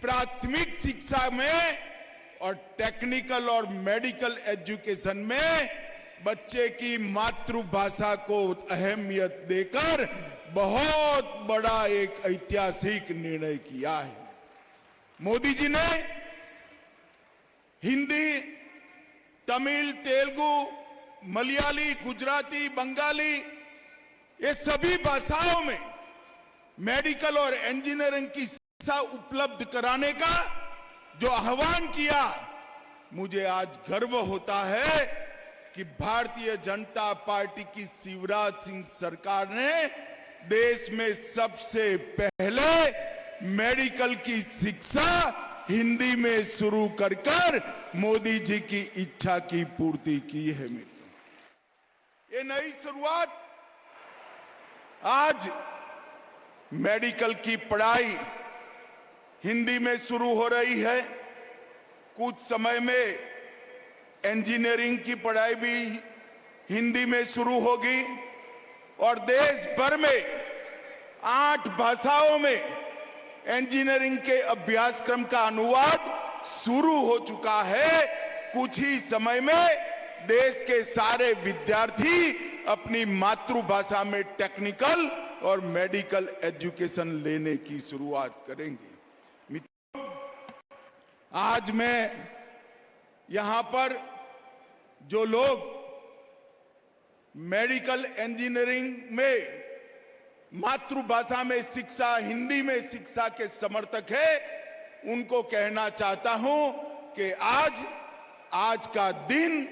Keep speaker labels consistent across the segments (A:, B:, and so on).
A: प्राथमिक शिक्षा में और टेक्निकल और मेडिकल एजुकेशन में बच्चे की मातृभाषा को अहमियत देकर बहुत बड़ा एक ऐतिहासिक निर्णय किया है। मोदी जी ने हिंदी, तमिल, तेलुगु, मलयाली, गुजराती, बंगाली ये सभी भाषाओं में मेडिकल और इंजीनियरिंग की शिक्षा उपलब्ध कराने का जो आह्वान किया, मुझे आज गर्व होता है कि भारतीय जनता पार्टी की शिवराज सिंह सरकार ने देश में सबसे पहले मेडिकल की शिक्षा हिंदी में शुरू कर मोदी जी की इच्छा की पूर्ति की है। मित्रों, ये नई शुरुआत आज मेडिकल की पढ़ाई हिंदी में शुरू हो रही है। कुछ समय में इंजीनियरिंग की पढ़ाई भी हिंदी में शुरू होगी और देश भर में 8 भाषाओं में इंजीनियरिंग के अभ्यासक्रम का अनुवाद शुरू हो चुका है। कुछ ही समय में देश के सारे विद्यार्थी अपनी मातृभाषा में टेक्निकल और मेडिकल एजुकेशन लेने की शुरुआत करेंगे। मित्रों, आज मैं यहां पर जो लोग मेडिकल इंजीनियरिंग में मातृभाषा में शिक्षा, हिंदी में शिक्षा के समर्थक है, उनको कहना चाहता हूं कि आज का दिन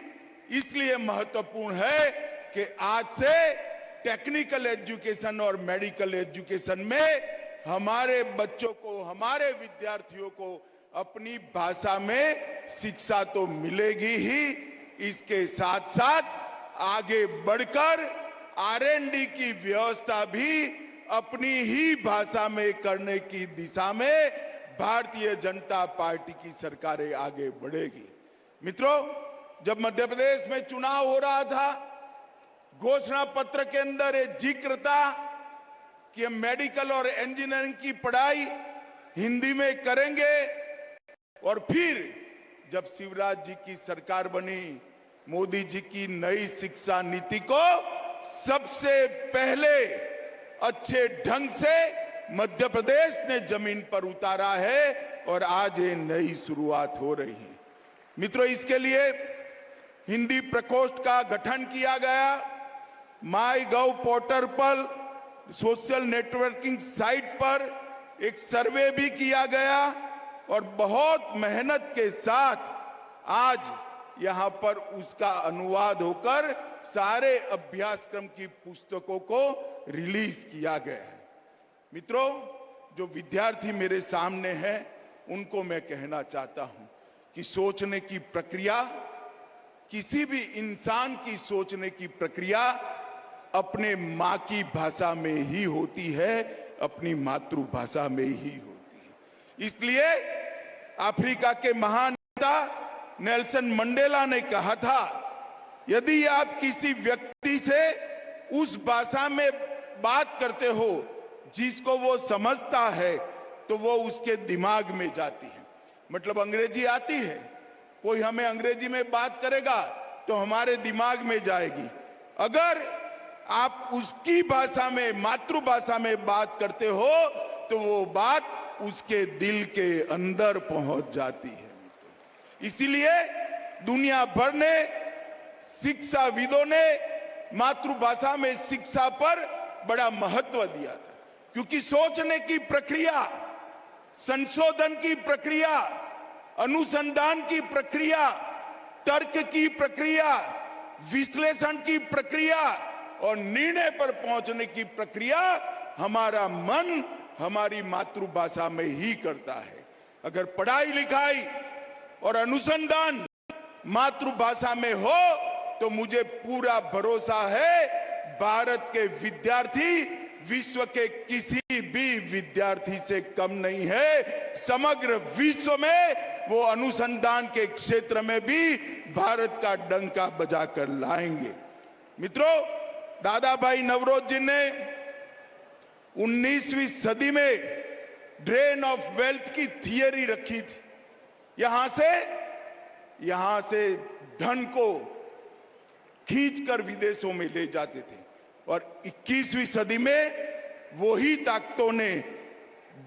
A: इसलिए महत्वपूर्ण है कि आज से टेक्निकल एजुकेशन और मेडिकल एजुकेशन में हमारे बच्चों को, हमारे विद्यार्थियों को अपनी भाषा में शिक्षा तो मिलेगी ही, इसके साथ साथ आगे बढ़कर R&D की व्यवस्था भी अपनी ही भाषा में करने की दिशा में भारतीय जनता पार्टी की सरकारें आगे बढ़ेगी। मित्रों, जब मध्य प्रदेश में चुनाव हो रहा था, घोषणा पत्र के अंदर एक जिक्र था कि हम मेडिकल और इंजीनियरिंग की पढ़ाई हिंदी में करेंगे और फिर जब शिवराज जी की सरकार बनी, मोदी जी की नई शिक्षा नीति को सबसे पहले अच्छे ढंग से मध्य प्रदेश ने जमीन पर उतारा है और आज ये नई शुरुआत हो रही है। मित्रों, इसके लिए हिंदी प्रकोष्ठ का गठन किया गया। माईगव पोर्टल पर, सोशल नेटवर्किंग साइट पर एक सर्वे भी किया गया और बहुत मेहनत के साथ आज यहां पर उसका अनुवाद होकर सारे अभ्यासक्रम की पुस्तकों को रिलीज किया गया है। मित्रों, जो विद्यार्थी मेरे सामने हैं, उनको मैं कहना चाहता हूं कि सोचने की प्रक्रिया, किसी भी इंसान की सोचने की प्रक्रिया अपने मां की भाषा में ही होती है, अपनी मातृभाषा में ही होती है। इसलिए अफ्रीका के महान नेता नेल्सन मंडेला ने कहा था, यदि आप किसी व्यक्ति से उस भाषा में बात करते हो जिसको वो समझता है, तो वो उसके दिमाग में जाती है। मतलब अंग्रेजी आती है, कोई हमें अंग्रेजी में बात करेगा तो हमारे दिमाग में जाएगी। अगर आप उसकी भाषा में, मातृभाषा में बात करते हो तो वो बात उसके दिल के अंदर पहुंच जाती है। इसीलिए दुनिया भर ने, शिक्षाविदों ने मातृभाषा में शिक्षा पर बड़ा महत्व दिया था, क्योंकि सोचने की प्रक्रिया, संशोधन की प्रक्रिया, अनुसंधान की प्रक्रिया, तर्क की प्रक्रिया, विश्लेषण की प्रक्रिया और निर्णय पर पहुंचने की प्रक्रिया हमारा मन हमारी मातृभाषा में ही करता है। अगर पढ़ाई लिखाई और अनुसंधान मातृभाषा में हो तो मुझे पूरा भरोसा है भारत के विद्यार्थी विश्व के किसी भी विद्यार्थी से कम नहीं है। समग्र विश्व में वो अनुसंधान के क्षेत्र में भी भारत का डंका बजाकर लाएंगे। मित्रों, दादा भाई नवरोज जी ने 19वीं सदी में ड्रेन ऑफ वेल्थ की थियरी रखी थी। यहां से धन को खींचकर विदेशों में ले जाते थे और 21वीं सदी में वही ताकतों ने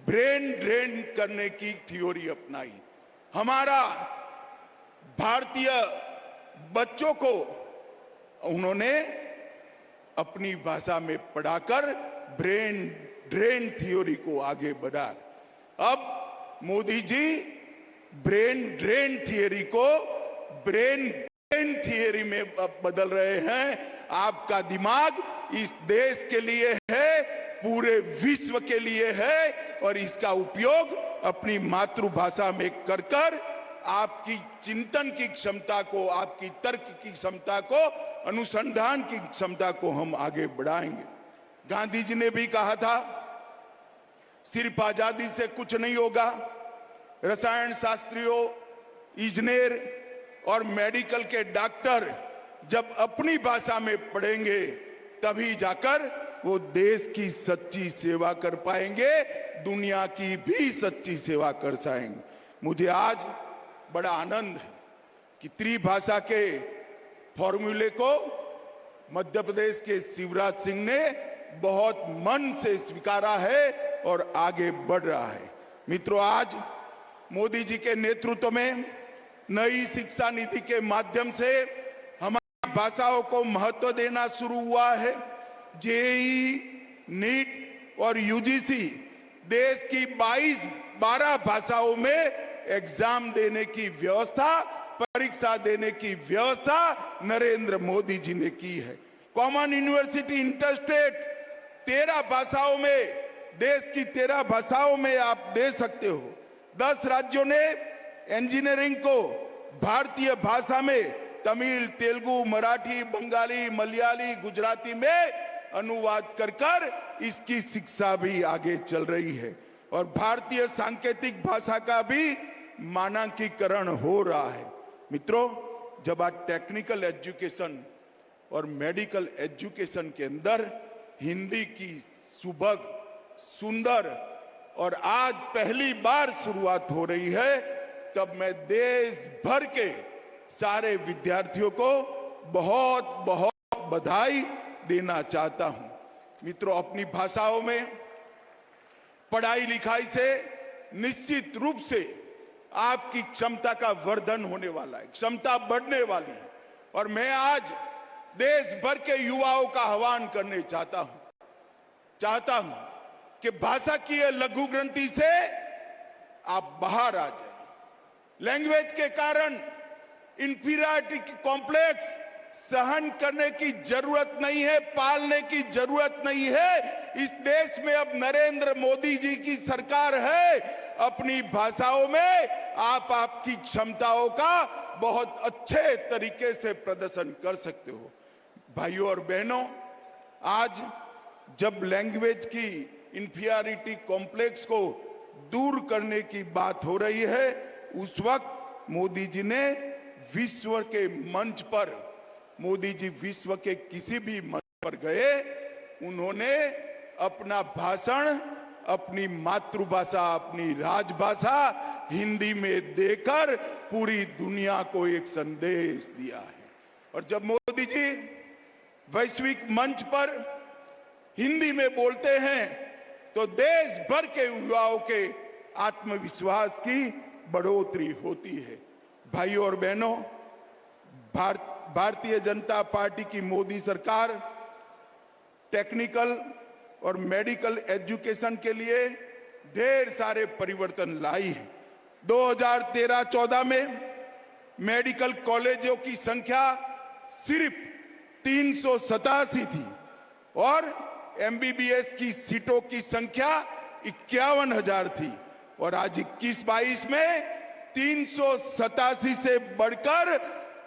A: ब्रेन ड्रेन करने की थ्योरी अपनाई। हमारा भारतीय बच्चों को उन्होंने अपनी भाषा में पढ़ाकर ब्रेन ड्रेन थ्योरी को आगे बढ़ाया। अब Modi ji brain drain theory को ब्रेन गेन थ्योरी में बदल रहे हैं। आपका दिमाग इस देश के लिए है, पूरे विश्व के लिए है और इसका उपयोग अपनी मातृभाषा में कर आपकी चिंतन की क्षमता को, आपकी तर्क की क्षमता को, अनुसंधान की क्षमता को हम आगे बढ़ाएंगे। गांधी जी ने भी कहा था, सिर्फ आजादी से कुछ नहीं होगा। रसायन शास्त्रियों, इंजीनियर और मेडिकल के डॉक्टर जब अपनी भाषा में पढ़ेंगे तभी जाकर वो देश की सच्ची सेवा कर पाएंगे, दुनिया की भी सच्ची सेवा कर पाएंगे। मुझे आज बड़ा आनंद है कि त्रिभाषा के फॉर्मूले को मध्य प्रदेश के शिवराज सिंह ने बहुत मन से स्वीकारा है और आगे बढ़ रहा है। मित्रों, आज मोदी जी के नेतृत्व में नई शिक्षा नीति के माध्यम से हमारी भाषाओं को महत्व देना शुरू हुआ है। जेईई, नीट और यूजीसी देश की 12 भाषाओं में एग्जाम देने की व्यवस्था, परीक्षा देने की व्यवस्था नरेंद्र मोदी जी ने की है। कॉमन यूनिवर्सिटी इंटरस्टेट 13 भाषाओं में, देश की 13 भाषाओं में आप दे सकते हो। 10 राज्यों ने इंजीनियरिंग को भारतीय भाषा में तमिल, तेलुगु, मराठी, बंगाली, मलयाली, गुजराती में अनुवाद कर इसकी शिक्षा भी आगे चल रही है और भारतीय सांकेतिक भाषा का भी मानकीकरण हो रहा है। मित्रों, जब आज टेक्निकल एजुकेशन और मेडिकल एजुकेशन के अंदर हिंदी की सुभग, सुंदर और आज पहली बार शुरुआत हो रही है, तब मैं देश भर के सारे विद्यार्थियों को बहुत बहुत बधाई देना चाहता हूं। मित्रों, अपनी भाषाओं में पढ़ाई लिखाई से निश्चित रूप से आपकी क्षमता का वर्धन होने वाला है, क्षमता बढ़ने वाली है और मैं आज देश भर के युवाओं का आह्वान करने चाहता हूं कि भाषा की ये लघु ग्रंथि से आप बाहर आ जाए। लैंग्वेज के कारण इंफीरियरिटी कॉम्प्लेक्स सहन करने की जरूरत नहीं है, पालने की जरूरत नहीं है। इस देश में अब नरेंद्र मोदी जी की सरकार है। अपनी भाषाओं में आप आपकी क्षमताओं का बहुत अच्छे तरीके से प्रदर्शन कर सकते हो। भाइयों और बहनों, आज जब लैंग्वेज की इंफीरियरिटी कॉम्प्लेक्स को दूर करने की बात हो रही है, उस वक्त मोदी जी ने विश्व के मंच पर, मोदी जी विश्व के किसी भी मंच पर गए, उन्होंने अपना भाषण अपनी मातृभाषा, अपनी राजभाषा हिंदी में देकर पूरी दुनिया को एक संदेश दिया है। और जब मोदी जी वैश्विक मंच पर हिंदी में बोलते हैं तो देश भर के युवाओं के आत्मविश्वास की बढ़ोतरी होती है। भाइयों और बहनों, भारतीय जनता पार्टी की मोदी सरकार टेक्निकल और मेडिकल एजुकेशन के लिए ढेर सारे परिवर्तन लाई है। 2013-14 में मेडिकल कॉलेजों की संख्या सिर्फ 387 थी और एमबीबीएस की सीटों की संख्या 51,000 थी और आज 21-22 में 387 से बढ़कर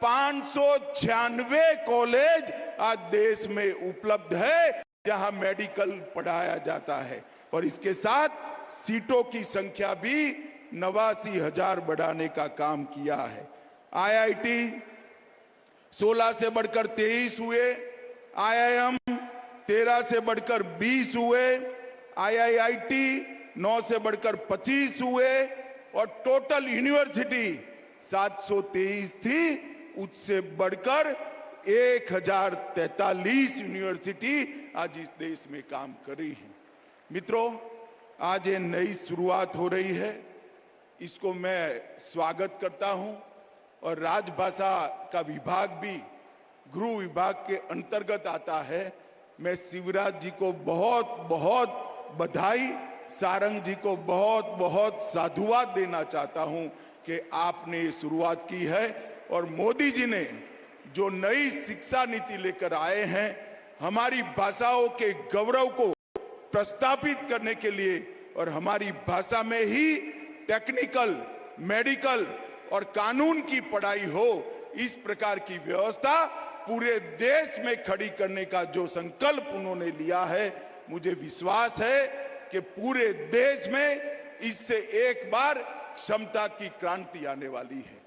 A: 596 कॉलेज आज देश में उपलब्ध है जहां मेडिकल पढ़ाया जाता है और इसके साथ सीटों की संख्या भी 89,000 बढ़ाने का काम किया है। आईआईटी 16 से बढ़कर 23 हुए, आईआईएम 13 से बढ़कर 20 हुए, आईआईटी 9 से बढ़कर 25 हुए और टोटल यूनिवर्सिटी 723 थी, उससे बढ़कर 1043 यूनिवर्सिटी आज इस देश में काम कर रही है। मित्रों, आज ये नई शुरुआत हो रही है, इसको मैं स्वागत करता हूं और राजभाषा का विभाग भी गृह विभाग के अंतर्गत आता है। मैं शिवराज जी को बहुत बहुत बधाई, सारंग जी को बहुत बहुत साधुवाद देना चाहता हूं कि आपने ये शुरुआत की है और मोदी जी ने जो नई शिक्षा नीति लेकर आए हैं, हमारी भाषाओं के गौरव को प्रस्थापित करने के लिए और हमारी भाषा में ही टेक्निकल, मेडिकल और कानून की पढ़ाई हो, इस प्रकार की व्यवस्था पूरे देश में खड़ी करने का जो संकल्प उन्होंने लिया है, मुझे विश्वास है कि पूरे देश में इससे एक बार क्षमता की क्रांति आने वाली है।